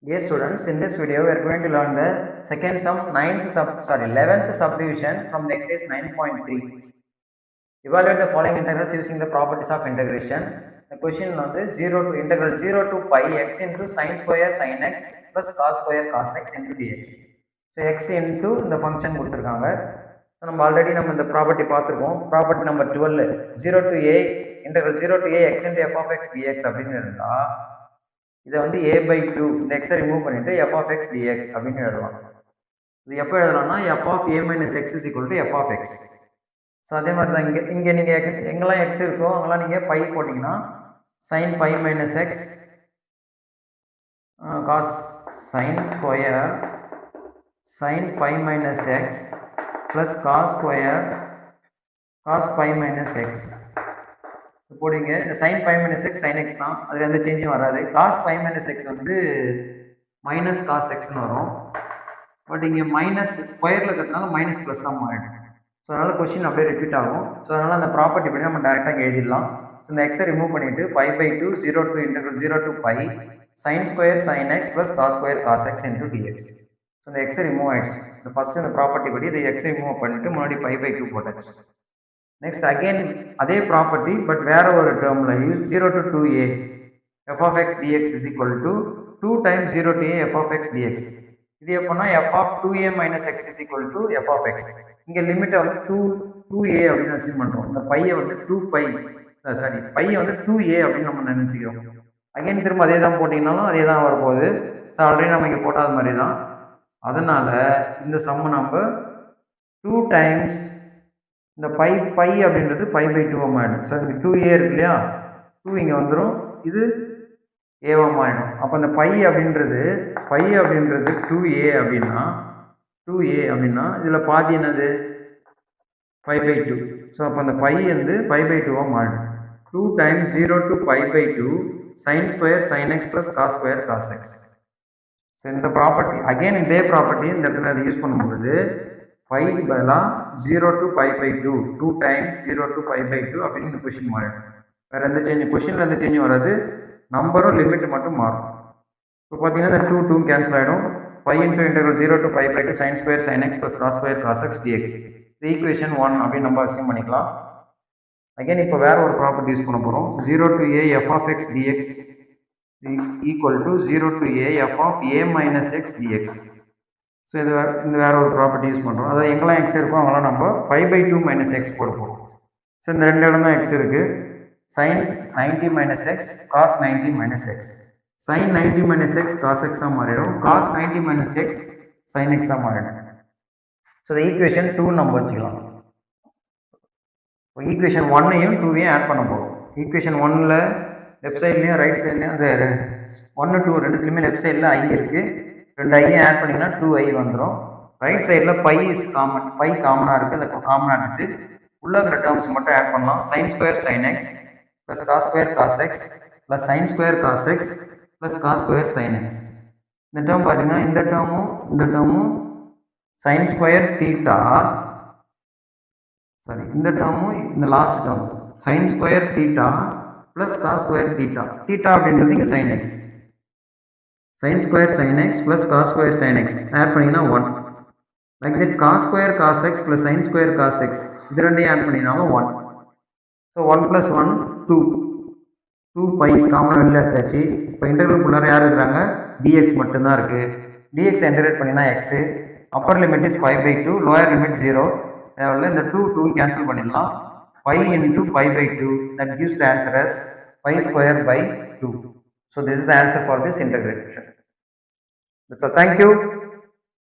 Dear students, in this video we are going to learn the second sum 11th subdivision from the exercise 9.3. Evaluate the following integrals using the properties of integration. The question is 0 to integral 0 to pi x into sin square sin x plus cos square cos x into dx. So x into the function கொடுத்திருக்காங்க. So நம்ம already நம்ம இந்த property பார்த்திருக்கோம். Property number 12 0 to a integral 0 to a x into f of x dx அப்படின்னு இருந்தா இதை வந்து a by 2 இந்த எக்ஸை ரிமூவ் பண்ணிட்டு f of x dx அப்படின்னு எழுதலாம். இது எப்போ எழுதலாம்னா f of a minus x is equal to f of x. So அதே மாதிரி தான் இங்கே நீங்கள் எங்கெல்லாம் x இருக்கோ அங்கெல்லாம் நீங்கள் பை போட்டிங்கன்னா sin pi minus x cos sin square sin pi minus x plus cos square cos pi minus x போடுங்க. இந்த sin pi minus x sin x தான், அதில் எந்த சேஞ்சும் வராது. cos pi minus x வந்து மைனஸ் cos xன்னு வரும். But இங்கே minus ஸ்கொயரில் இருக்கிறதுனால மைனஸ் ப்ளஸ்ஸாக மாறிடும். ஸோ அதனால் கொஸ்டின் அப்படியே ரிப்பீட் ஆகும். ஸோ அதனால் அந்த ப்ராப்பர்ட்டி படி நம்ம டேரெக்டாக எழுதிடலாம். ஸோ இந்த எக்ஸை ரிமூவ் பண்ணிவிட்டு by by 2 0 to integral 0 to pi sin square sin x plus cos square cos x into dx. So இந்த எக்ஸை ரிமூவ் ஆகிடுச்சு. இந்த ஃபஸ்ட்டு இந்த ப்ராப்பர்ட்டி படி இந்த எக்ஸை ரிமூவ் பண்ணிவிட்டு முன்னாடி பை பை 2 போட்டாச்சு. நெக்ஸ்ட் அகெயின் அதே ப்ராப்பர்ட்டி பட் வேற ஒரு டேர்மில் use 0 to 2a f of x dx is equal to 2 times 0 to a f of x dx. இது எப்போனா f of 2a minus x is equal to f of x. இங்கே லிமிட்டை வந்து 2a அப்படின்னு assume பண்ணுறோம். இந்த பையை வந்து 2 பையை வந்து 2a அப்படின்னு நம்ம நினச்சிக்கிறோம். அகைன் திரும்ப அதே தான் போட்டிங்கனாலும் அதே தான் வரப்போகுது. ஸோ ஆல்ரெடி நம்ம இங்கே போட்டாத மாதிரி தான். அதனால் இந்த சம்ம நம்ம 2 times இந்த பை அப்படின்றது பை பை 2 ஆகிடும். ஸோ இங்கே 2a இருக்கு இல்லையா, 2 இங்கே வந்துடும், இது ஏவாக ஆகிடும். அப்போ இந்த பை அப்படின்றது 2a அப்படின்னா இதில் பாதி என்னது பை பை 2. ஸோ அப்போ அந்த பை வந்து பை பை 2 மாறிடும். 2 times 0 to pi by 2 sin square sin x plus cos square cos x. So இந்த ப்ராப்பர்ட்டி அகெயின் இதே ப்ராப்பர்ட்டி இந்த இடத்துல அதை யூஸ் பண்ணும்போது பைக்கு பதிலாக 0 to pi by 2 times 0 to pi by 2 அப்படின்னு இந்த கொஷின் மாறிடும். வேறு எந்த கொஷினில் எந்த சேஞ்சும் வராது, நம்பரும் லிமிட் மட்டும் மாறும். இப்போ பார்த்தீங்கன்னா இந்த 2 கேன்சல் ஆகிடும். pi into integral 0 to pi by 2 sin square sin x plus cos square cos x dx. இது ஈக்குவேஷன் 1 அப்படின்னு நம்ம அசியூம் பண்ணிக்கலாம். அகைன் இப்போ வேற ஒரு ப்ராப்பர்ட்டி யூஸ் பண்ண போகிறோம். 0 to a f of x dx equal to 0 to a f of a minus x dx. So இது இந்த வேற ஒரு ப்ராப்பர்ட்டி யூஸ் பண்ணுறோம். அதாவது எங்கெல்லாம் எக்ஸ் இருக்கோ அவங்களாம் நம்ம பை பை 2 மைனஸ் எக்ஸ் போட போகிறோம். ஸோ இந்த ரெண்டு இடம் தான் எக்ஸ் இருக்குது. sin 90 minus x cos 90 minus x. sin 90 minus x cos x மாறிடும், cos 90 minus x sin x மாறிடும். ஸோ இந்த ஈக்குவேஷன் 2 நம்ம வச்சுக்கலாம். இப்போ ஈக்குவேஷன் 1ஐயும் 2ஐயும் ஆட் பண்ண போகிறோம். ஈக்குவேஷன் 1ல் லெஃப்ட் சைட்லேயும் ரைட் சைட்லேயும் அந்த 1 2 ரெண்டுத்துலையுமே லெஃப்ட் சைடில் ஐ இருக்குது. 2 ஐயும் ஆட் பண்ணிங்கன்னா 2i வந்துடும். ரைட் சைடில் பை இஸ் காமன், பை காமனாக இருக்குது. அந்த காமனாக இருக்குது உள்ள இருக்கிற டேர்ம்ஸ் மட்டும் ஆட் பண்ணலாம். sin square sin x plus cos square cos x plus sin square cos x plus cos square sin x. இந்த டேர்ம் பார்த்தீங்கன்னா இந்த டேர்மும் sin square theta, இந்த டேர்மும் இந்த last term sin square theta plus cos square theta. theta அப்படின்றது இங்கே sin x. sin square sin x plus cos square sin x add பண்ணிங்கன்னா 1. Like that cos square cos x plus sin square cos x இது ரெண்டையும் add பண்ணினாலும் 1. So 1 plus 1 2 by common வெளில எடுத்தாச்சு. இப்போ இன்டெகிரலுக்குள்ளார யார் இருக்கிறாங்க, dx மட்டும்தான் இருக்குது. dx இன்டெகிரேட் பண்ணினா x, upper limit is pi by 2, lower limit 0. தேவையில்ல இந்த 2 கேன்சல் பண்ணிடலாம். Pi into pi by 2 that gives the answer as pi square by 2. So this is the answer for this integration. So thank you.